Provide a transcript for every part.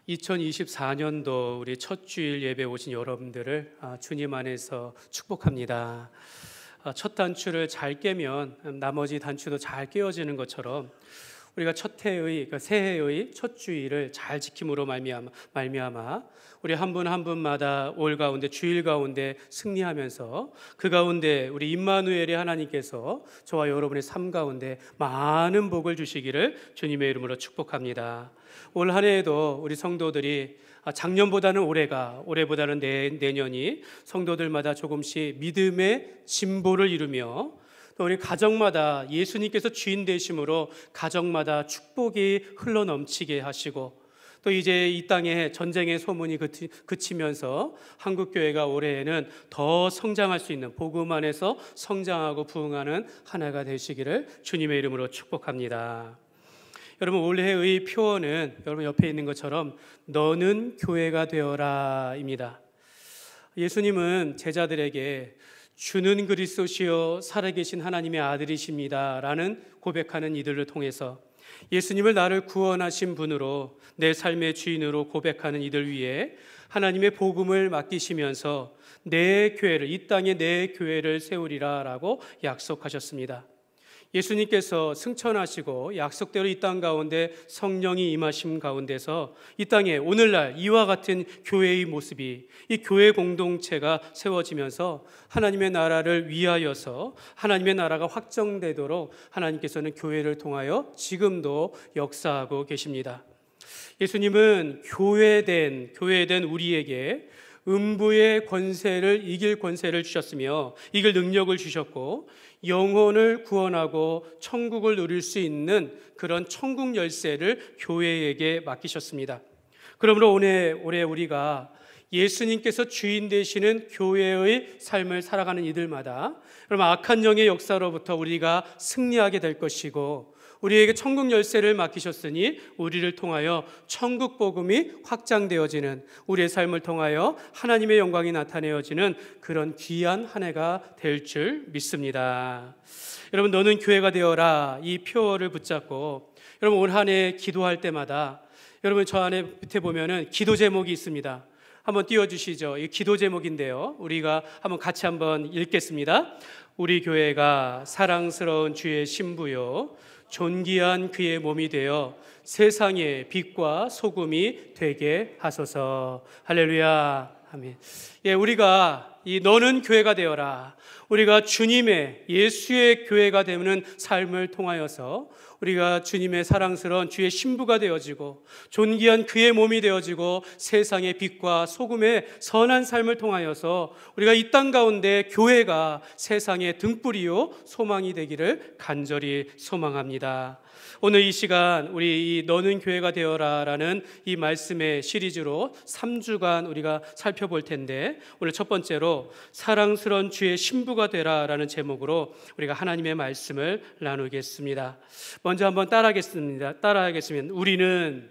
2024년도 우리 첫 주일 예배 오신 여러분들을 주님 안에서 축복합니다. 첫 단추를 잘 깨면 나머지 단추도 잘 깨어지는 것처럼 우리가 새해의 첫 주일을 잘 지킴으로 말미암아 우리 한 분 한 분마다 올 가운데 주일 가운데 승리하면서 그 가운데 우리 임마누엘의 하나님께서 저와 여러분의 삶 가운데 많은 복을 주시기를 주님의 이름으로 축복합니다. 올 한 해에도 우리 성도들이 작년보다는 올해보다는 내년이 성도들마다 조금씩 믿음의 진보를 이루며 또 우리 가정마다 예수님께서 주인 되심으로 가정마다 축복이 흘러넘치게 하시고 또 이제 이 땅에 전쟁의 소문이 그치면서 한국교회가 올해에는 더 성장할 수 있는 복음 안에서 성장하고 부흥하는 한 해가 되시기를 주님의 이름으로 축복합니다. 여러분, 올해의 표어는 여러분 옆에 있는 것처럼 너는 교회가 되어라입니다. 예수님은 제자들에게 주는 그리스도시요 살아계신 하나님의 아들이십니다 라는 고백하는 이들을 통해서 예수님을 나를 구원하신 분으로 내 삶의 주인으로 고백하는 이들 위해 하나님의 복음을 맡기시면서 내 교회를, 이 땅에 내 교회를 세우리라 라고 약속하셨습니다. 예수님께서 승천하시고 약속대로 이 땅 가운데 성령이 임하심 가운데서 이 땅에 오늘날 이와 같은 교회의 모습이, 이 교회 공동체가 세워지면서 하나님의 나라를 위하여서 하나님의 나라가 확정되도록 하나님께서는 교회를 통하여 지금도 역사하고 계십니다. 예수님은 교회된 우리에게 음부의 권세를 이길 권세를 주셨으며 이길 능력을 주셨고 영혼을 구원하고 천국을 누릴 수 있는 그런 천국 열쇠를 교회에게 맡기셨습니다. 그러므로 올해 우리가 예수님께서 주인 되시는 교회의 삶을 살아가는 이들마다 그럼 악한 영의 역사로부터 우리가 승리하게 될 것이고 우리에게 천국 열쇠를 맡기셨으니 우리를 통하여 천국 복음이 확장되어지는, 우리의 삶을 통하여 하나님의 영광이 나타내어지는 그런 귀한 한 해가 될 줄 믿습니다. 여러분, 너는 교회가 되어라 이 표어를 붙잡고 여러분 올 한 해 기도할 때마다 여러분 저 안에 밑에 보면은 기도 제목이 있습니다. 한번 띄워주시죠. 이 기도 제목인데요, 우리가 같이 읽겠습니다. 우리 교회가 사랑스러운 주의 신부요 존귀한 그의 몸이 되어 세상의 빛과 소금이 되게 하소서. 할렐루야. 아멘. 우리가 이 너는 교회가 되어라, 우리가 주님의 예수의 교회가 되는 삶을 통하여서 우리가 주님의 사랑스러운 주의 신부가 되어지고 존귀한 그의 몸이 되어지고 세상의 빛과 소금의 선한 삶을 통하여서 우리가 이 땅 가운데 교회가 세상의 등불이요 소망이 되기를 간절히 소망합니다. 오늘 이 시간 우리 이 너는 교회가 되어라라는 이 말씀의 시리즈로 3주간 우리가 살펴볼 텐데 오늘 첫 번째로 사랑스러운 주의 신부가 되라라는 제목으로 우리가 하나님의 말씀을 나누겠습니다. 먼저 한번 따라하겠습니다. 우리는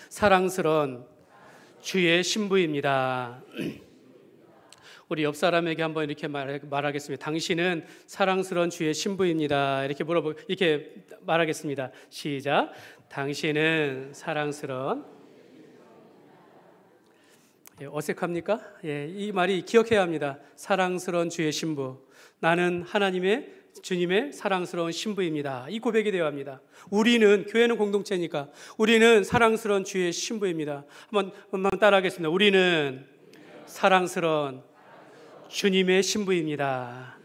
사랑스러운 주의 신부입니다. 우리 옆 사람에게 한번 이렇게 말하겠습니다. 당신은 사랑스러운 주의 신부입니다. 이렇게 말하겠습니다. 시작. 당신은 사랑스러운. 어색합니까? 이 말이 기억해야 합니다. 사랑스러운 주의 신부. 나는 주님의 사랑스러운 신부입니다. 이 고백이 되어야 합니다. 교회는 공동체니까 우리는 사랑스러운 주의 신부입니다. 한번 따라하겠습니다. 우리는 사랑스러운 주님의 신부입니다.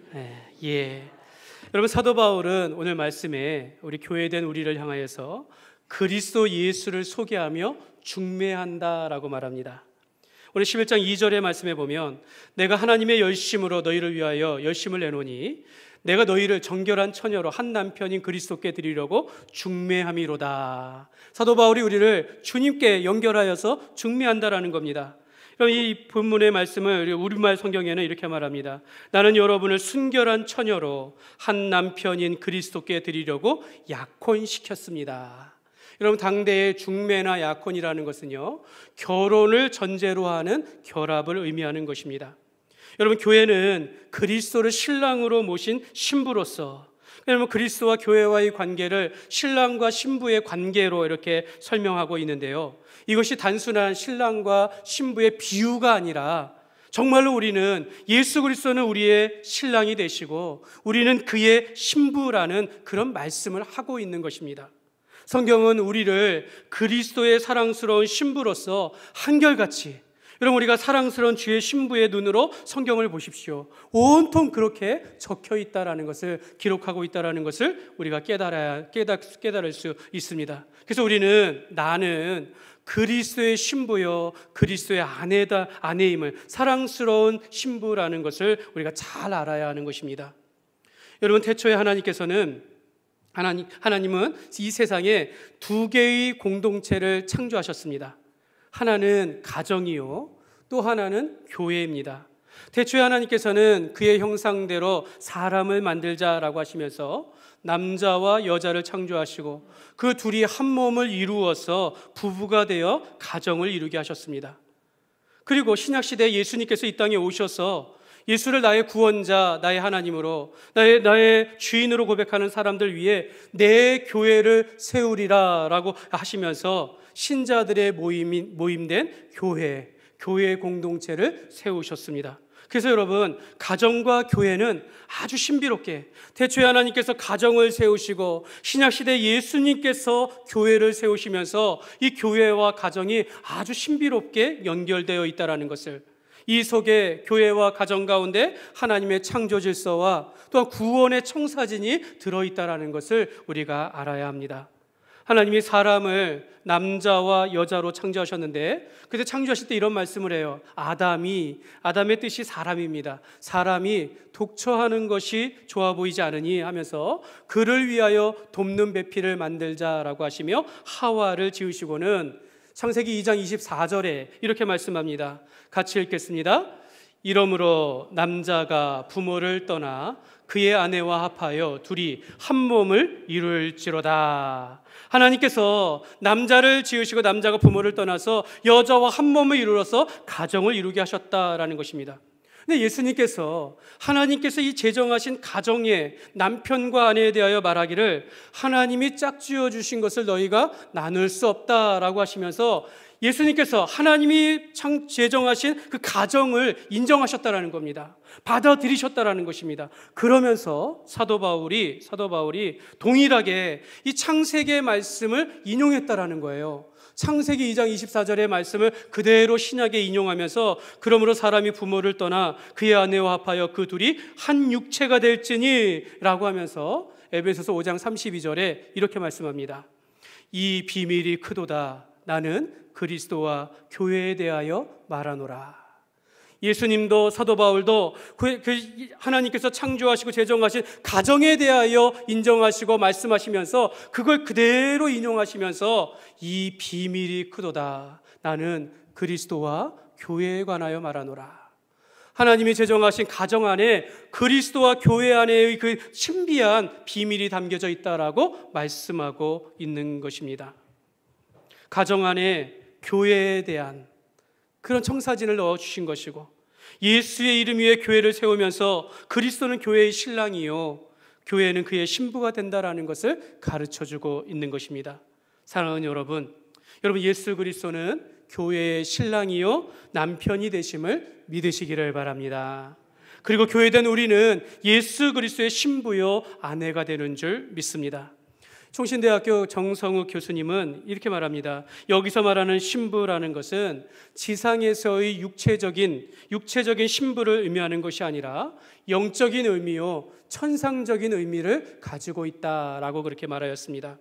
여러분, 사도 바울은 오늘 말씀에 우리 교회된 우리를 향하여서 그리스도 예수를 소개하며 중매한다라고 말합니다. 오늘 11장 2절의 말씀에 보면 내가 하나님의 열심으로 너희를 위하여 열심을 내노니 내가 너희를 정결한 처녀로 한 남편인 그리스도께 드리려고 중매함이로다. 사도 바울이 우리를 주님께 연결하여서 중매한다라는 겁니다. 그럼 이 본문의 말씀을 우리말 성경에는 이렇게 말합니다. 나는 여러분을 순결한 처녀로 한 남편인 그리스도께 드리려고 약혼시켰습니다. 여러분, 당대의 중매나 약혼이라는 것은요, 결혼을 전제로 하는 결합을 의미하는 것입니다. 여러분, 교회는 그리스도를 신랑으로 모신 신부로서 왜냐하면 그리스도와 교회와의 관계를 신랑과 신부의 관계로 이렇게 설명하고 있는데요, 이것이 단순한 신랑과 신부의 비유가 아니라 정말로 우리는 예수 그리스도는 우리의 신랑이 되시고 우리는 그의 신부라는 그런 말씀을 하고 있는 것입니다. 성경은 우리를 그리스도의 사랑스러운 신부로서 한결같이, 여러분 우리가 사랑스러운 주의 신부의 눈으로 성경을 보십시오. 온통 그렇게 적혀 있다라는 것을, 기록하고 있다라는 것을 우리가 깨달을 수 있습니다. 그래서 우리는 나는 그리스도의 신부요 그리스도의 아내임을, 사랑스러운 신부라는 것을 우리가 잘 알아야 하는 것입니다. 여러분 태초에 하나님은 이 세상에 두 개의 공동체를 창조하셨습니다. 하나는 가정이요, 또 하나는 교회입니다. 태초에 하나님께서는 그의 형상대로 사람을 만들자라고 하시면서 남자와 여자를 창조하시고 그 둘이 한 몸을 이루어서 부부가 되어 가정을 이루게 하셨습니다. 그리고 신약시대에 예수님께서 이 땅에 오셔서 예수를 나의 구원자, 나의 하나님으로, 나의 주인으로 고백하는 사람들 위해 내 교회를 세우리라 라고 하시면서 신자들의 모임된 교회 공동체를 세우셨습니다. 그래서 여러분, 가정과 교회는 아주 신비롭게 태초에 하나님께서 가정을 세우시고 신약시대 예수님께서 교회를 세우시면서 이 교회와 가정이 아주 신비롭게 연결되어 있다는 것을, 이 속에 교회와 가정 가운데 하나님의 창조 질서와 또한 구원의 청사진이 들어있다는 것을 우리가 알아야 합니다. 하나님이 사람을 남자와 여자로 창조하셨는데, 그때 창조하실 때 이런 말씀을 해요. 아담의 뜻이 사람입니다. 사람이 독처하는 것이 좋아 보이지 않으니 하면서 그를 위하여 돕는 배필을 만들자라고 하시며 하와를 지으시고는 창세기 2장 24절에 이렇게 말씀합니다. 같이 읽겠습니다. 이러므로 남자가 부모를 떠나 그의 아내와 합하여 둘이 한 몸을 이룰지로다. 하나님께서 남자를 지으시고 남자가 부모를 떠나서 여자와 한 몸을 이루어서 가정을 이루게 하셨다라는 것입니다. 근데 예수님께서, 하나님께서 이 제정하신 가정의 남편과 아내에 대하여 말하기를 하나님이 짝지어 주신 것을 너희가 나눌 수 없다라고 하시면서 예수님께서 하나님이 제정하신 그 가정을 인정하셨다라는 겁니다. 받아들이셨다라는 것입니다. 그러면서 사도 바울이 동일하게 이 창세기의 말씀을 인용했다라는 거예요. 창세기 2장 24절의 말씀을 그대로 신약에 인용하면서 그러므로 사람이 부모를 떠나 그의 아내와 합하여 그 둘이 한 육체가 될지니 라고 하면서 에베소서 5장 32절에 이렇게 말씀합니다. 이 비밀이 크도다. 나는 그리스도와 교회에 대하여 말하노라. 예수님도 사도 바울도 하나님께서 창조하시고 제정하신 가정에 대하여 인정하시고 말씀하시면서 그걸 그대로 인용하시면서 이 비밀이 크도다. 나는 그리스도와 교회에 관하여 말하노라. 하나님이 제정하신 가정 안에 그리스도와 교회 안에의 그 신비한 비밀이 담겨져 있다라고 말씀하고 있는 것입니다. 가정 안에 교회에 대한 그런 청사진을 넣어주신 것이고, 예수의 이름 위에 교회를 세우면서 그리스도는 교회의 신랑이요 교회는 그의 신부가 된다라는 것을 가르쳐주고 있는 것입니다. 사랑하는 여러분, 예수 그리스도는 교회의 신랑이요 남편이 되심을 믿으시기를 바랍니다. 그리고 교회된 우리는 예수 그리스도의 신부요 아내가 되는 줄 믿습니다. 총신대학교 정성욱 교수님은 이렇게 말합니다. 여기서 말하는 신부라는 것은 지상에서의 육체적인 신부를 의미하는 것이 아니라 영적인 의미요 천상적인 의미를 가지고 있다라고 그렇게 말하였습니다.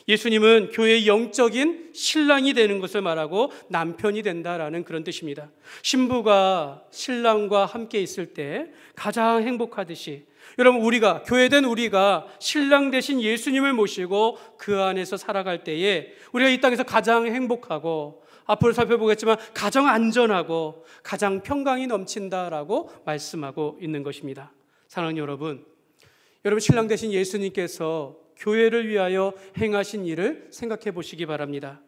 예수님은 교회의 영적인 신랑이 되는 것을 말하고 남편이 된다라는 그런 뜻입니다. 신부가 신랑과 함께 있을 때 가장 행복하듯이, 여러분 교회된 우리가 신랑 되신 예수님을 모시고 그 안에서 살아갈 때에 우리가 이 땅에서 가장 행복하고, 앞으로 살펴보겠지만 가장 안전하고 가장 평강이 넘친다라고 말씀하고 있는 것입니다. 사랑하는 여러분 신랑 되신 예수님께서 교회를 위하여 행하신 일을 생각해 보시기 바랍니다.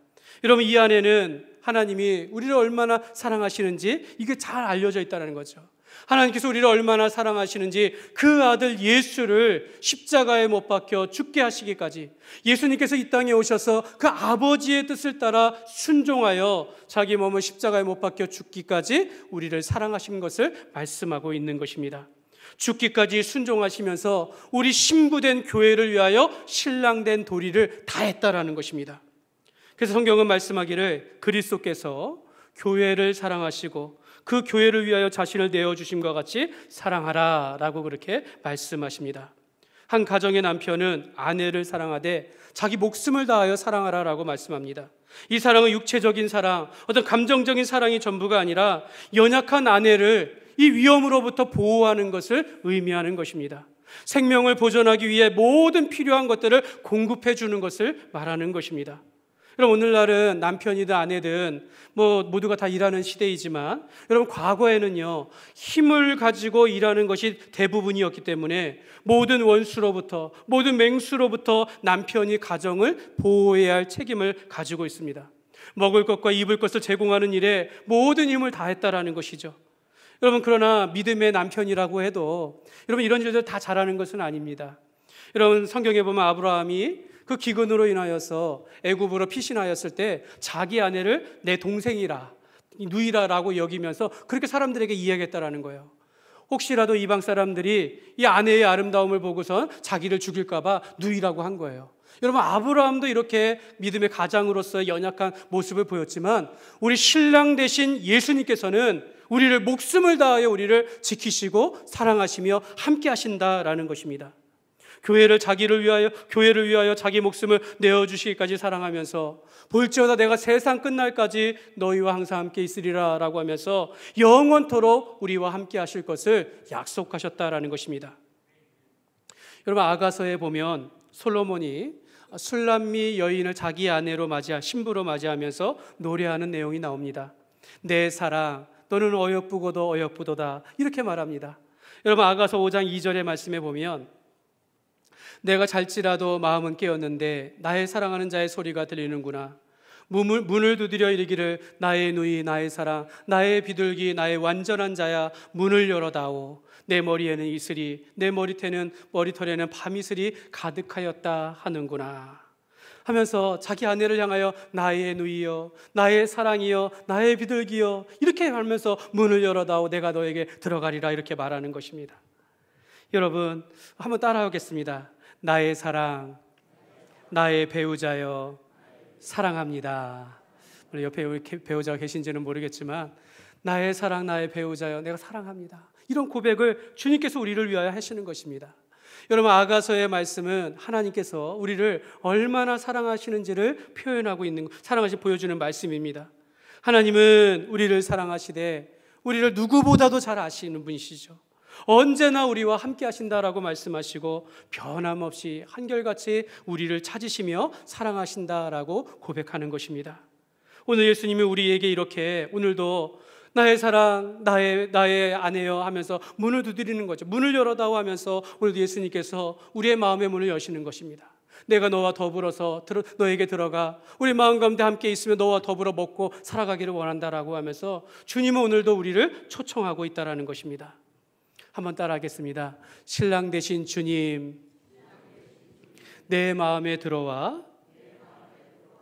여러분, 이 안에는 하나님이 우리를 얼마나 사랑하시는지 이게 잘 알려져 있다는 거죠. 하나님께서 우리를 얼마나 사랑하시는지 그 아들 예수를 십자가에 못 박혀 죽게 하시기까지, 예수님께서 이 땅에 오셔서 그 아버지의 뜻을 따라 순종하여 자기 몸을 십자가에 못 박혀 죽기까지 우리를 사랑하신 것을 말씀하고 있는 것입니다. 죽기까지 순종하시면서 우리 신부된 교회를 위하여 신랑된 도리를 다했다라는 것입니다. 그래서 성경은 말씀하기를 그리스도께서 교회를 사랑하시고 그 교회를 위하여 자신을 내어주심과 같이 사랑하라 라고 그렇게 말씀하십니다. 한 가정의 남편은 아내를 사랑하되 자기 목숨을 다하여 사랑하라 라고 말씀합니다. 이 사랑은 육체적인 사랑, 어떤 감정적인 사랑이 전부가 아니라 연약한 아내를 이 위험으로부터 보호하는 것을 의미하는 것입니다. 생명을 보존하기 위해 모든 필요한 것들을 공급해 주는 것을 말하는 것입니다. 여러분, 오늘날은 남편이든 아내든 모두가 다 일하는 시대이지만, 여러분, 과거에는요, 힘을 가지고 일하는 것이 대부분이었기 때문에 모든 원수로부터, 모든 맹수로부터 남편이 가정을 보호해야 할 책임을 가지고 있습니다. 먹을 것과 입을 것을 제공하는 일에 모든 힘을 다했다라는 것이죠. 여러분, 그러나 믿음의 남편이라고 해도 여러분, 이런 일들 다 잘하는 것은 아닙니다. 여러분, 성경에 보면 아브라함이 그 기근으로 인하여서 애굽으로 피신하였을 때 자기 아내를 내 동생이라, 누이라라고 여기면서 그렇게 사람들에게 이야기했다라는 거예요. 혹시라도 이방 사람들이 이 아내의 아름다움을 보고선 자기를 죽일까 봐 누이라고 한 거예요. 여러분, 아브라함도 이렇게 믿음의 가장으로서 연약한 모습을 보였지만 우리 신랑 되신 예수님께서는 우리를 목숨을 다하여 우리를 지키시고 사랑하시며 함께 하신다라는 것입니다. 교회를 위하여 자기 목숨을 내어주시기까지 사랑하면서 볼지어다 내가 세상 끝날까지 너희와 항상 함께 있으리라 라고 하면서 영원토록 우리와 함께 하실 것을 약속하셨다라는 것입니다. 여러분, 아가서에 보면 솔로몬이 술람미 여인을 자기 아내로 신부로 맞이하면서 노래하는 내용이 나옵니다. 내 사랑 너는 어여쁘고도 어여쁘도다, 이렇게 말합니다. 여러분, 아가서 5장 2절의 말씀에 보면 내가 잘지라도 마음은 깨었는데 나의 사랑하는 자의 소리가 들리는구나. 문을 두드려 이르기를 나의 누이 나의 사랑 나의 비둘기 나의 완전한 자야 문을 열어다오. 내 머리에는 이슬이 내 머리털에는 밤이슬이 가득하였다 하는구나 하면서 자기 아내를 향하여 나의 누이여 나의 사랑이여 나의 비둘기여 이렇게 하면서 문을 열어다오 내가 너에게 들어가리라, 이렇게 말하는 것입니다. 여러분, 한번 따라하겠습니다. 나의 사랑 나의 배우자여 사랑합니다. 옆에 우리 배우자가 계신지는 모르겠지만 나의 사랑 나의 배우자여 내가 사랑합니다, 이런 고백을 주님께서 우리를 위하여 하시는 것입니다. 여러분, 아가서의 말씀은 하나님께서 우리를 얼마나 사랑하시는지를 표현하고 있는, 보여주는 말씀입니다. 하나님은 우리를 사랑하시되 우리를 누구보다도 잘 아시는 분이시죠. 언제나 우리와 함께 하신다라고 말씀하시고 변함없이 한결같이 우리를 찾으시며 사랑하신다라고 고백하는 것입니다. 오늘 예수님이 우리에게 이렇게 오늘도 나의 사랑 나의 아내여 하면서 문을 두드리는 거죠. 문을 열어다오 하면서 오늘도 예수님께서 우리의 마음의 문을 여시는 것입니다. 내가 너와 더불어서 너에게 들어가 우리 마음 가운데 함께 있으며 너와 더불어 먹고 살아가기를 원한다라고 하면서 주님은 오늘도 우리를 초청하고 있다라는 것입니다. 한번 따라하겠습니다. 신랑 되신 주님, 내 마음에 들어와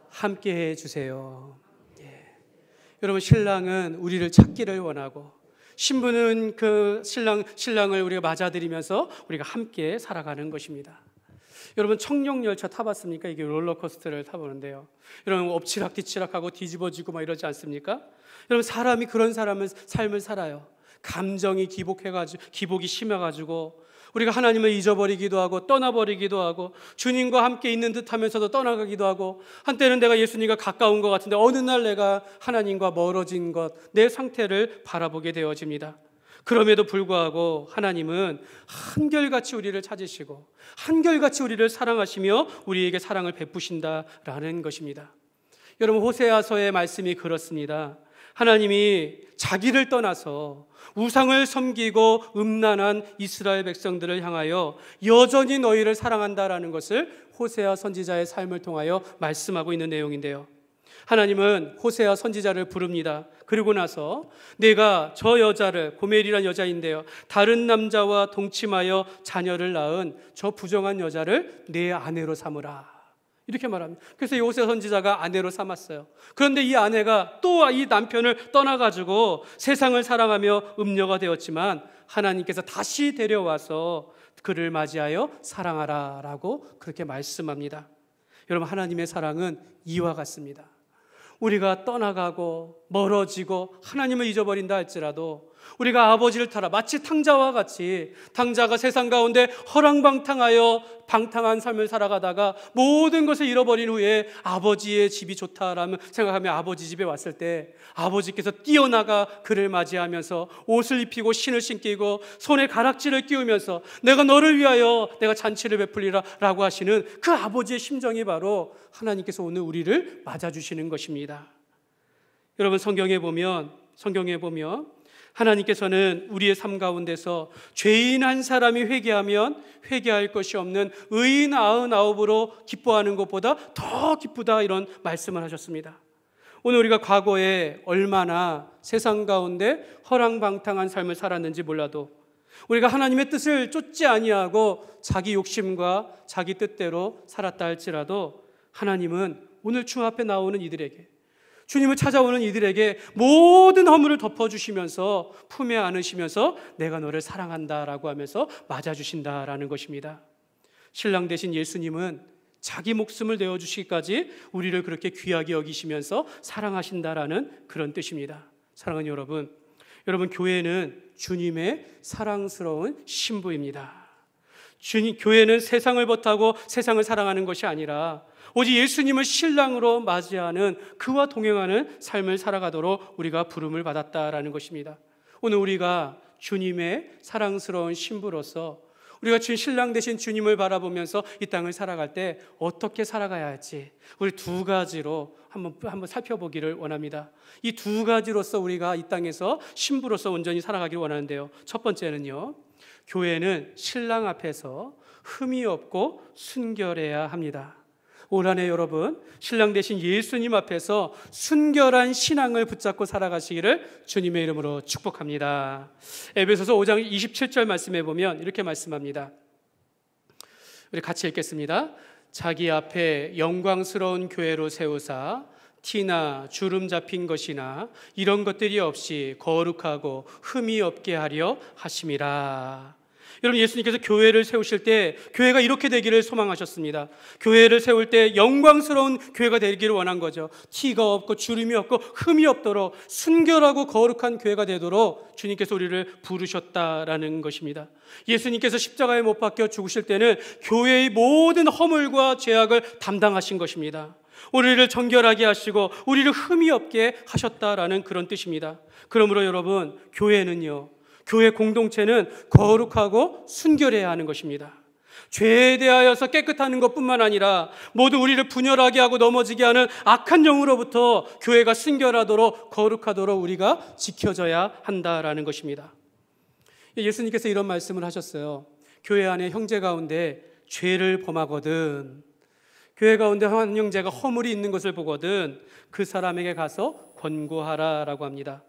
함께 해주세요. 여러분, 신랑은 우리를 찾기를 원하고 신부는 그 신랑을 우리가 맞아들이면서 우리가 함께 살아가는 것입니다. 여러분, 청룡열차 타봤습니까? 이게 롤러코스터를 타보는데요, 여러분 엎치락뒤치락하고 뒤집어지고 이러지 않습니까? 여러분, 사람이 그런 삶을 살아요. 감정이 기복이 심해가지고 우리가 하나님을 잊어버리기도 하고 떠나버리기도 하고 주님과 함께 있는 듯 하면서도 떠나가기도 하고, 한때는 내가 예수님과 가까운 것 같은데 어느 날 내가 하나님과 멀어진 내 상태를 바라보게 되어집니다. 그럼에도 불구하고 하나님은 한결같이 우리를 찾으시고 한결같이 우리를 사랑하시며 우리에게 사랑을 베푸신다라는 것입니다. 여러분, 호세아서의 말씀이 그렇습니다. 하나님이 자기를 떠나서 우상을 섬기고 음란한 이스라엘 백성들을 향하여 여전히 너희를 사랑한다라는 것을 호세아 선지자의 삶을 통하여 말씀하고 있는 내용인데요, 하나님은 호세아 선지자를 부릅니다. 그리고 나서 내가 저 여자를, 고멜이란 여자인데요, 다른 남자와 동침하여 자녀를 낳은 저 부정한 여자를 내 아내로 삼으라, 이렇게 말합니다. 그래서 이 호세아 선지자가 아내로 삼았어요. 그런데 이 아내가 또 이 남편을 떠나가지고 세상을 사랑하며 음녀가 되었지만 하나님께서 다시 데려와서 그를 맞이하여 사랑하라 라고 그렇게 말씀합니다. 여러분, 하나님의 사랑은 이와 같습니다. 우리가 떠나가고 멀어지고 하나님을 잊어버린다 할지라도 우리가 아버지를 따라 마치 탕자와 같이, 탕자가 세상 가운데 허랑방탕하여 방탕한 삶을 살아가다가 모든 것을 잃어버린 후에 아버지의 집이 좋다라면 생각하며 아버지 집에 왔을 때 아버지께서 뛰어나가 그를 맞이하면서 옷을 입히고 신을 신기고 손에 가락지를 끼우면서 내가 너를 위하여 내가 잔치를 베풀리라 라고 하시는 그 아버지의 심정이 바로 하나님께서 오늘 우리를 맞아주시는 것입니다. 여러분, 성경에 보면 하나님께서는 우리의 삶 가운데서 죄인 한 사람이 회개하면 회개할 것이 없는 의인 99으로 기뻐하는 것보다 더 기쁘다, 이런 말씀을 하셨습니다. 오늘 우리가 과거에 얼마나 세상 가운데 허랑방탕한 삶을 살았는지 몰라도 우리가 하나님의 뜻을 쫓지 아니하고 자기 욕심과 자기 뜻대로 살았다 할지라도 하나님은 오늘 주 앞에 나오는 이들에게, 주님을 찾아오는 이들에게 모든 허물을 덮어주시면서 품에 안으시면서 내가 너를 사랑한다라고 하면서 맞아주신다라는 것입니다. 신랑 되신 예수님은 자기 목숨을 내어주시기까지 우리를 그렇게 귀하게 여기시면서 사랑하신다라는 그런 뜻입니다. 사랑하는 여러분, 교회는 주님의 사랑스러운 신부입니다. 교회는 세상을 벗하고 세상을 사랑하는 것이 아니라 오직 예수님을 신랑으로 맞이하는, 그와 동행하는 삶을 살아가도록 우리가 부름을 받았다라는 것입니다. 오늘 우리가 주님의 사랑스러운 신부로서 우리가 신랑 되신 주님을 바라보면서 이 땅을 살아갈 때 어떻게 살아가야 할지 우리 두 가지로 한번 살펴보기를 원합니다. 이 두 가지로서 우리가 이 땅에서 신부로서 온전히 살아가기를 원하는데요, 첫 번째는요, 교회는 신랑 앞에서 흠이 없고 순결해야 합니다. 올 한 해 여러분, 신랑 되신 예수님 앞에서 순결한 신앙을 붙잡고 살아가시기를 주님의 이름으로 축복합니다. 에베소서 5장 27절 말씀해 보면 이렇게 말씀합니다. 우리 같이 읽겠습니다. 자기 앞에 영광스러운 교회로 세우사 티나 주름 잡힌 것이나 이런 것들이 없이 거룩하고 흠이 없게 하려 하심이라. 여러분, 예수님께서 교회를 세우실 때 교회가 이렇게 되기를 소망하셨습니다. 교회를 세울 때 영광스러운 교회가 되기를 원한 거죠. 티가 없고 주름이 없고 흠이 없도록 순결하고 거룩한 교회가 되도록 주님께서 우리를 부르셨다라는 것입니다. 예수님께서 십자가에 못 박혀 죽으실 때는 교회의 모든 허물과 죄악을 담당하신 것입니다. 우리를 정결하게 하시고 우리를 흠이 없게 하셨다라는 그런 뜻입니다. 그러므로 여러분, 교회 공동체는 거룩하고 순결해야 하는 것입니다. 죄에 대하여서 깨끗하는 것뿐만 아니라 모두 우리를 분열하게 하고 넘어지게 하는 악한 영으로부터 교회가 순결하도록 거룩하도록 우리가 지켜져야 한다라는 것입니다. 예수님께서 이런 말씀을 하셨어요. 교회 안에 형제 가운데 죄를 범하거든, 교회 가운데 한 형제가 허물이 있는 것을 보거든 그 사람에게 가서 권고하라라고 합니다.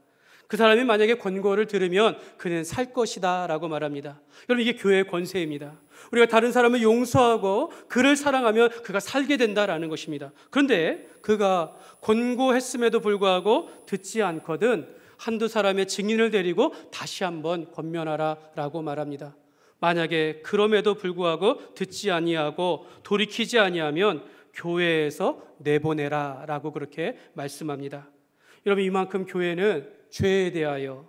그 사람이 만약에 권고를 들으면 그는 살 것이다 라고 말합니다. 여러분, 이게 교회의 권세입니다. 우리가 다른 사람을 용서하고 그를 사랑하면 그가 살게 된다라는 것입니다. 그런데 그가 권고했음에도 불구하고 듣지 않거든 한두 사람의 증인을 데리고 다시 한번 권면하라 라고 말합니다. 만약에 그럼에도 불구하고 듣지 아니하고 돌이키지 아니하면 교회에서 내보내라 라고 그렇게 말씀합니다. 여러분, 이만큼 교회는 죄에 대하여,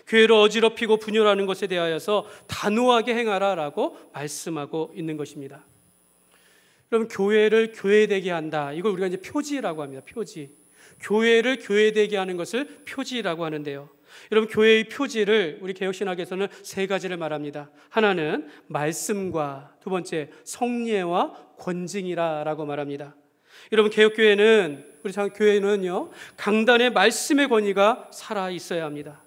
교회를 어지럽히고 분열하는 것에 대하여서 단호하게 행하라 라고 말씀하고 있는 것입니다. 여러분, 교회를 교회되게 한다, 이걸 우리가 이제 표지라고 합니다. 표지. 교회를 교회되게 하는 것을 표지라고 하는데요, 여러분, 교회의 표지를 우리 개혁신학에서는 세 가지를 말합니다. 하나는 말씀과, 두 번째 성례와 권징이라고 말합니다. 여러분, 개혁교회는, 우리 교회는요, 강단의 말씀의 권위가 살아 있어야 합니다.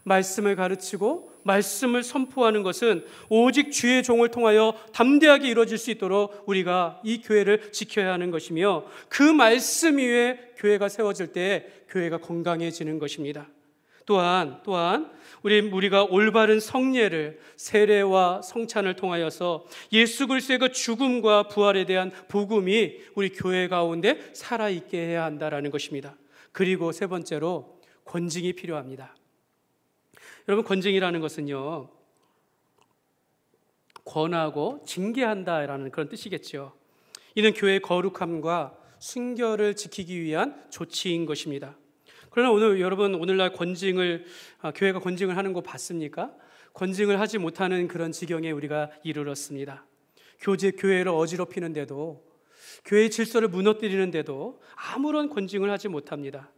말씀을 가르치고 말씀을 선포하는 것은 오직 주의 종을 통하여 담대하게 이루어질 수 있도록 우리가 이 교회를 지켜야 하는 것이며, 그 말씀 위에 교회가 세워질 때 교회가 건강해지는 것입니다. 또한 우리가 올바른 성례를, 세례와 성찬을 통하여서 예수 그리스도의 그 죽음과 부활에 대한 복음이 우리 교회 가운데 살아있게 해야 한다라는 것입니다. 그리고 세 번째로 권징이 필요합니다. 여러분, 권징이라는 것은요, 권하고 징계한다라는 그런 뜻이겠죠. 이는 교회의 거룩함과 순결을 지키기 위한 조치인 것입니다. 그러나 오늘날 교회가 권징을 하는 거 봤습니까? 권징을 하지 못하는 그런 지경에 우리가 이르렀습니다. 교회를 어지럽히는데도, 교회의 질서를 무너뜨리는데도 아무런 권징을 하지 못합니다.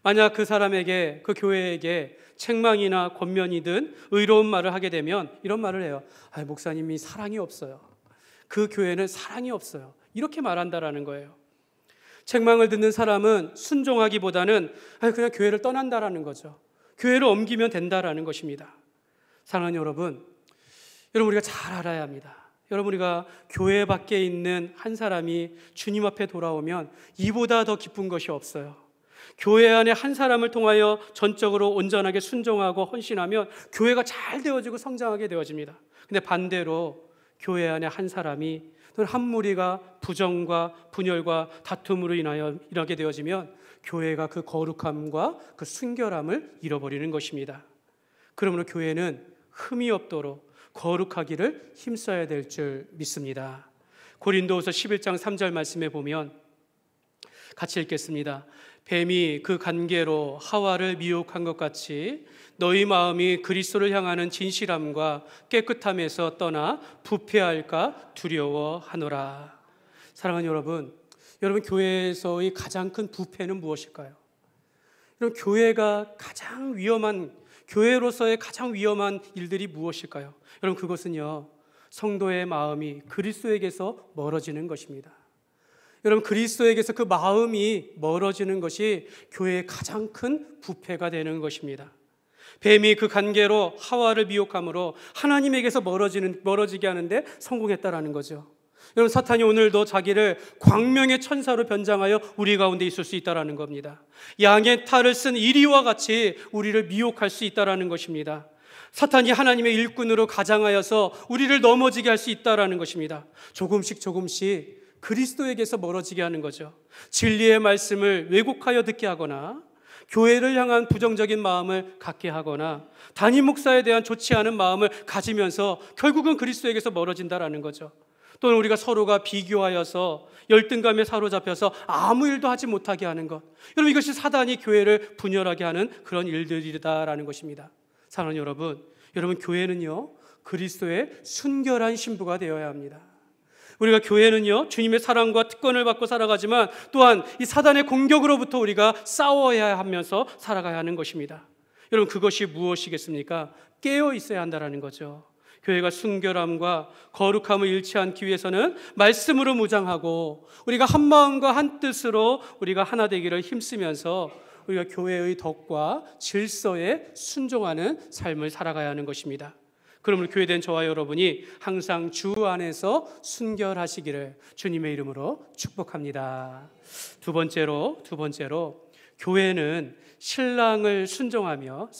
만약 그 사람에게, 그 교회에게 책망이나 권면이든 의로운 말을 하게 되면 이런 말을 해요. 목사님이 사랑이 없어요. 그 교회는 사랑이 없어요. 이렇게 말한다라는 거예요. 책망을 듣는 사람은 순종하기보다는 그냥 교회를 떠난다라는 거죠. 교회를 옮기면 된다라는 것입니다. 사랑하는 여러분, 우리가 잘 알아야 합니다. 여러분, 우리가 교회 밖에 있는 한 사람이 주님 앞에 돌아오면 이보다 더 기쁜 것이 없어요. 교회 안에 한 사람을 통하여 전적으로 온전하게 순종하고 헌신하면 교회가 잘 되어지고 성장하게 되어집니다. 근데 반대로 교회 안에 한 사람이, 또는 한 무리가 부정과 분열과 다툼으로 인하여 일하게 되어지면 교회가 그 거룩함과 그 순결함을 잃어버리는 것입니다. 그러므로 교회는 흠이 없도록 거룩하기를 힘써야 될 줄 믿습니다. 고린도후서 11장 3절 말씀에 보면 같이 읽겠습니다. 뱀이 그 간계로 하와를 미혹한 것 같이 너희 마음이 그리스도를 향하는 진실함과 깨끗함에서 떠나 부패할까 두려워하노라. 사랑하는 여러분, 교회에서의 가장 큰 부패는 무엇일까요? 여러분, 교회로서의 가장 위험한 일들이 무엇일까요? 여러분, 그것은요, 성도의 마음이 그리스도에게서 멀어지는 것입니다. 여러분, 그리스도에게서 그 마음이 멀어지는 것이 교회의 가장 큰 부패가 되는 것입니다. 뱀이 그 간계로 하와를 미혹함으로 하나님에게서 멀어지게 하는데 성공했다라는 거죠. 여러분, 사탄이 오늘도 자기를 광명의 천사로 변장하여 우리 가운데 있을 수 있다라는 겁니다. 양의 탈을 쓴 이리와 같이 우리를 미혹할 수 있다라는 것입니다. 사탄이 하나님의 일꾼으로 가장하여서 우리를 넘어지게 할 수 있다라는 것입니다. 조금씩 그리스도에게서 멀어지게 하는 거죠. 진리의 말씀을 왜곡하여 듣게 하거나, 교회를 향한 부정적인 마음을 갖게 하거나, 담임 목사에 대한 좋지 않은 마음을 가지면서 결국은 그리스도에게서 멀어진다라는 거죠. 또는 우리가 서로가 비교하여서 열등감에 사로잡혀서 아무 일도 하지 못하게 하는 것, 여러분, 이것이 사단이 교회를 분열하게 하는 그런 일들이다라는 것입니다. 사랑하는 여러분, 교회는요, 그리스도의 순결한 신부가 되어야 합니다. 우리가 교회는요, 주님의 사랑과 특권을 받고 살아가지만 또한 이 사단의 공격으로부터 우리가 싸워야 하면서 살아가야 하는 것입니다. 여러분, 그것이 무엇이겠습니까? 깨어 있어야 한다는 거죠. 교회가 순결함과 거룩함을 잃지 않기 위해서는 말씀으로 무장하고, 우리가 한 마음과 한 뜻으로 우리가 하나 되기를 힘쓰면서 우리가 교회의 덕과 질서에 순종하는 삶을 살아가야 하는 것입니다. 그러므로 교회된 저와 여러분이 항상 주 안에서 순결하시기를 주님의 이름으로 축복합니다. 두 번째로 교회는 신랑을 순종하며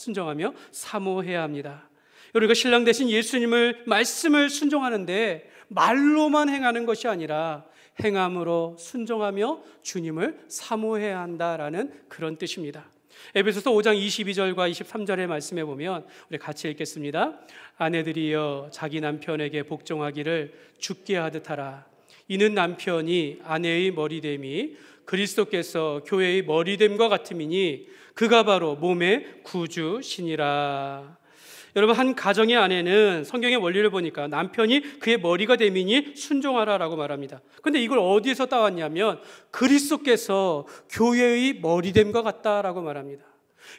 사모해야 합니다. 우리가 신랑 대신 예수님을 말씀을 순종하는데 말로만 행하는 것이 아니라 행함으로 순종하며 주님을 사모해야 한다라는 그런 뜻입니다. 에베소서 5장 22절과 23절의 말씀에 보면 우리 같이 읽겠습니다. 아내들이여 자기 남편에게 복종하기를 주께 하듯 하라. 이는 남편이 아내의 머리됨이 그리스도께서 교회의 머리됨과 같음이니 그가 바로 몸의 구주시니라. 여러분, 한 가정의 아내는 성경의 원리를 보니까 남편이 그의 머리가 됨이니 순종하라라고 말합니다. 그런데 이걸 어디에서 따왔냐면 그리스도께서 교회의 머리됨과 같다라고 말합니다.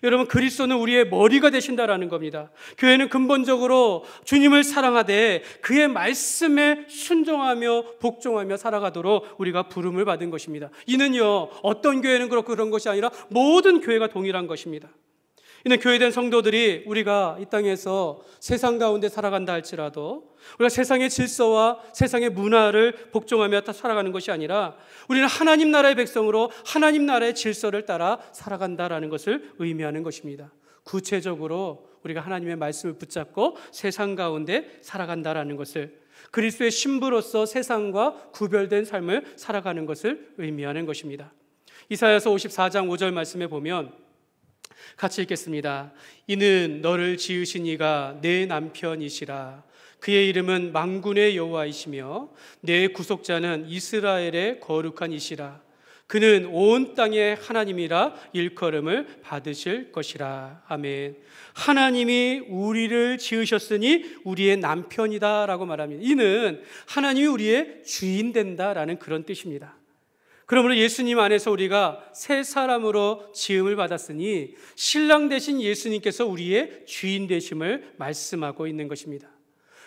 여러분, 그리스도는 우리의 머리가 되신다라는 겁니다. 교회는 근본적으로 주님을 사랑하되 그의 말씀에 순종하며 복종하며 살아가도록 우리가 부름을 받은 것입니다. 이는요, 어떤 교회는 그렇고 그런 것이 아니라 모든 교회가 동일한 것입니다. 이는 교회된 성도들이 우리가 이 땅에서 세상 가운데 살아간다 할지라도 우리가 세상의 질서와 세상의 문화를 복종하며 살아가는 것이 아니라 우리는 하나님 나라의 백성으로 하나님 나라의 질서를 따라 살아간다라는 것을 의미하는 것입니다. 구체적으로 우리가 하나님의 말씀을 붙잡고 세상 가운데 살아간다라는 것을, 그리스도의 신부로서 세상과 구별된 삶을 살아가는 것을 의미하는 것입니다. 이사야서 54장 5절 말씀에 보면 같이 읽겠습니다. 이는 너를 지으신 이가 내 남편이시라. 그의 이름은 만군의 여호와이시며 내 구속자는 이스라엘의 거룩한 이시라. 그는 온 땅의 하나님이라 일컬음을 받으실 것이라. 아멘. 하나님이 우리를 지으셨으니 우리의 남편이다라고 말합니다. 이는 하나님이 우리의 주인 된다라는 그런 뜻입니다. 그러므로 예수님 안에서 우리가 새 사람으로 지음을 받았으니 신랑 되신 예수님께서 우리의 주인 되심을 말씀하고 있는 것입니다.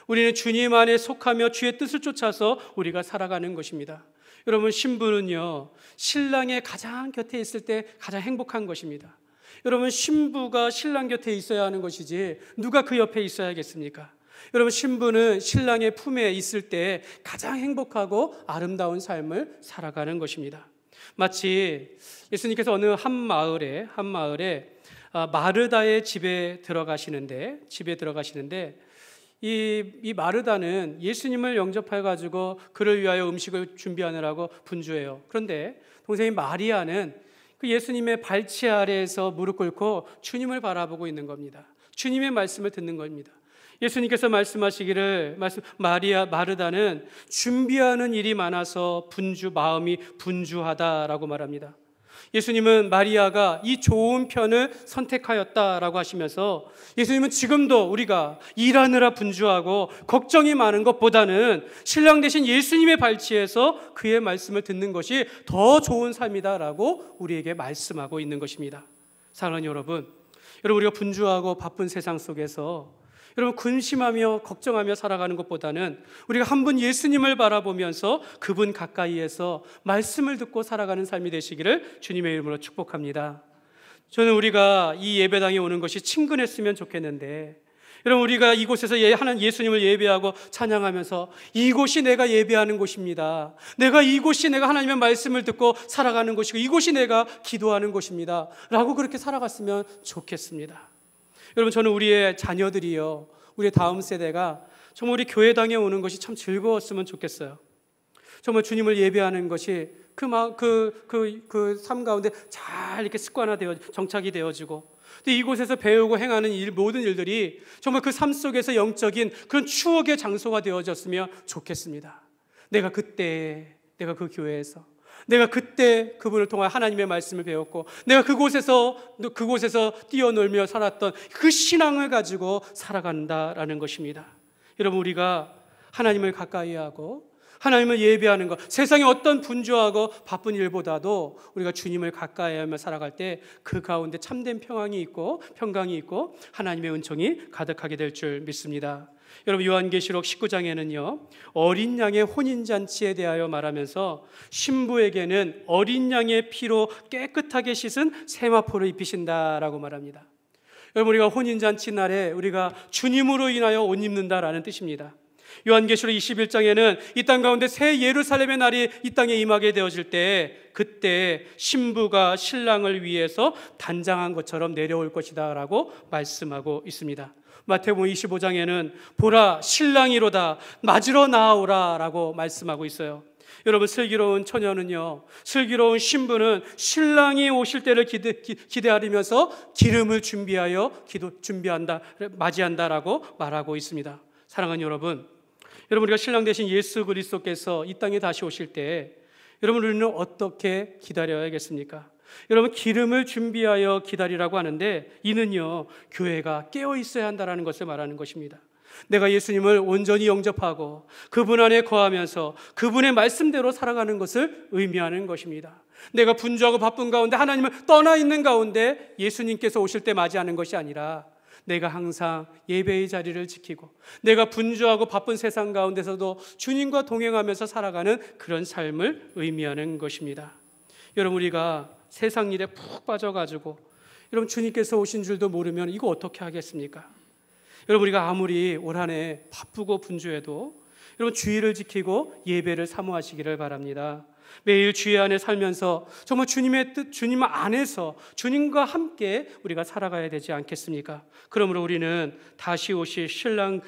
우리는 주님 안에 속하며 주의 뜻을 쫓아서 우리가 살아가는 것입니다. 여러분, 신부는요, 신랑의 가장 곁에 있을 때 가장 행복한 것입니다. 여러분, 신부가 신랑 곁에 있어야 하는 것이지 누가 그 옆에 있어야겠습니까? 여러분, 신부는 신랑의 품에 있을 때 가장 행복하고 아름다운 삶을 살아가는 것입니다. 마치 예수님께서 어느 한 마을에 마르다의 집에 들어가시는데 이 마르다는 예수님을 영접해가지고 그를 위하여 음식을 준비하느라고 분주해요. 그런데 동생인 마리아는 그 예수님의 발치 아래에서 무릎 꿇고 주님을 바라보고 있는 겁니다. 주님의 말씀을 듣는 겁니다. 예수님께서 말씀하시기를 마르다는 준비하는 일이 많아서 마음이 분주하다라고 말합니다. 예수님은 마리아가 이 좋은 편을 선택하였다라고 하시면서 예수님은 지금도 우리가 일하느라 분주하고 걱정이 많은 것보다는 신랑 되신 예수님의 발치에서 그의 말씀을 듣는 것이 더 좋은 삶이다라고 우리에게 말씀하고 있는 것입니다. 사랑하는 여러분, 우리가 분주하고 바쁜 세상 속에서 여러분, 근심하며 걱정하며 살아가는 것보다는 우리가 한 분 예수님을 바라보면서 그분 가까이에서 말씀을 듣고 살아가는 삶이 되시기를 주님의 이름으로 축복합니다. 저는 우리가 이 예배당에 오는 것이 친근했으면 좋겠는데, 여러분, 우리가 이곳에서 하나님 예수님을 예배하고 찬양하면서 이곳이 내가 예배하는 곳입니다. 이곳이 내가 하나님의 말씀을 듣고 살아가는 곳이고 이곳이 내가 기도하는 곳입니다 라고 그렇게 살아갔으면 좋겠습니다. 여러분, 저는 우리의 자녀들이요, 우리의 다음 세대가 정말 우리 교회당에 오는 것이 참 즐거웠으면 좋겠어요. 정말 주님을 예배하는 것이 그 삶 가운데 잘 이렇게 정착이 되어지고, 또 이곳에서 배우고 행하는 모든 일들이 정말 그 삶 속에서 영적인 그런 추억의 장소가 되어졌으면 좋겠습니다. 내가 그 교회에서 내가 그때 그분을 통해 하나님의 말씀을 배웠고, 내가 그곳에서 뛰어놀며 살았던 그 신앙을 가지고 살아간다라는 것입니다. 여러분, 우리가 하나님을 가까이 하고 하나님을 예배하는 것, 세상의 어떤 분주하고 바쁜 일보다도 우리가 주님을 가까이 하며 살아갈 때 그 가운데 참된 평강이 있고 하나님의 은총이 가득하게 될 줄 믿습니다. 여러분, 요한계시록 19장에는요 어린 양의 혼인잔치에 대하여 말하면서 신부에게는 어린 양의 피로 깨끗하게 씻은 세마포를 입히신다라고 말합니다. 여러분, 우리가 혼인잔치 날에 우리가 주님으로 인하여 옷 입는다라는 뜻입니다. 요한계시록 21장에는 이 땅 가운데 새 예루살렘의 날이 이 땅에 임하게 되어질 때, 그때 신부가 신랑을 위해서 단장한 것처럼 내려올 것이다 라고 말씀하고 있습니다. 마태복음 25장에는 보라 신랑이로다 맞으러 나아오라 라고 말씀하고 있어요. 여러분, 슬기로운 신부는 신랑이 오실 때를 기대하면서 기름을 맞이한다라고 말하고 있습니다. 사랑하는 여러분, 우리가 신랑 되신 예수 그리스도께서 이 땅에 다시 오실 때 여러분, 우리는 어떻게 기다려야겠습니까? 여러분, 기름을 준비하여 기다리라고 하는데, 이는요 교회가 깨어 있어야 한다는 것을 말하는 것입니다. 내가 예수님을 온전히 영접하고 그분 안에 거하면서 그분의 말씀대로 살아가는 것을 의미하는 것입니다. 내가 분주하고 바쁜 가운데 하나님을 떠나 있는 가운데 예수님께서 오실 때 맞이하는 것이 아니라, 내가 항상 예배의 자리를 지키고 내가 분주하고 바쁜 세상 가운데서도 주님과 동행하면서 살아가는 그런 삶을 의미하는 것입니다. 여러분, 우리가 세상 일에 푹 빠져가지고 여러분, 주님께서 오신 줄도 모르면 이거 어떻게 하겠습니까? 여러분, 우리가 아무리 올 한 해 바쁘고 분주해도 여러분, 주의를 지키고 예배를 사모하시기를 바랍니다. 매일 주의 안에 살면서 정말 주님의 뜻, 주님 안에서 주님과 함께 우리가 살아가야 되지 않겠습니까? 그러므로 우리는 다시 오실 신랑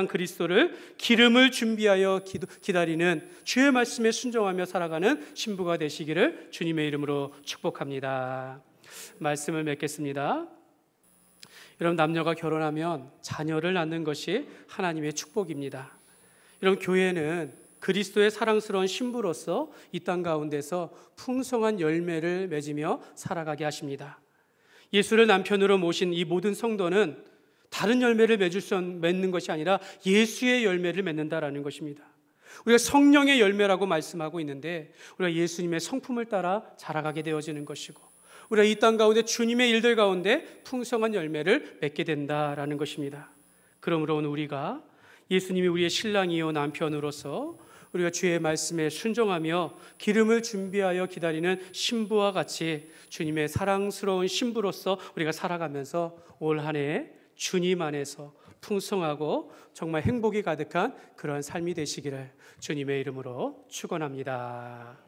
그리스도를 기름을 준비하여 기다리는 주의 말씀에 순종하며 살아가는 신부가 되시기를 주님의 이름으로 축복합니다. 말씀을 맺겠습니다. 여러분, 남녀가 결혼하면 자녀를 낳는 것이 하나님의 축복입니다. 여러분, 교회는 그리스도의 사랑스러운 신부로서 이 땅 가운데서 풍성한 열매를 맺으며 살아가게 하십니다. 예수를 남편으로 모신 이 모든 성도는 다른 열매를 맺는 것이 아니라 예수의 열매를 맺는다라는 것입니다. 우리가 성령의 열매라고 말씀하고 있는데 우리가 예수님의 성품을 따라 자라가게 되어지는 것이고 우리가 이 땅 가운데 주님의 일들 가운데 풍성한 열매를 맺게 된다라는 것입니다. 그러므로 오늘 우리가 예수님이 우리의 신랑이요 남편으로서 우리가 주의 말씀에 순종하며 기름을 준비하여 기다리는 신부와 같이 주님의 사랑스러운 신부로서 우리가 살아가면서 올 한 해 주님 안에서 풍성하고 정말 행복이 가득한 그러한 삶이 되시기를 주님의 이름으로 축원합니다.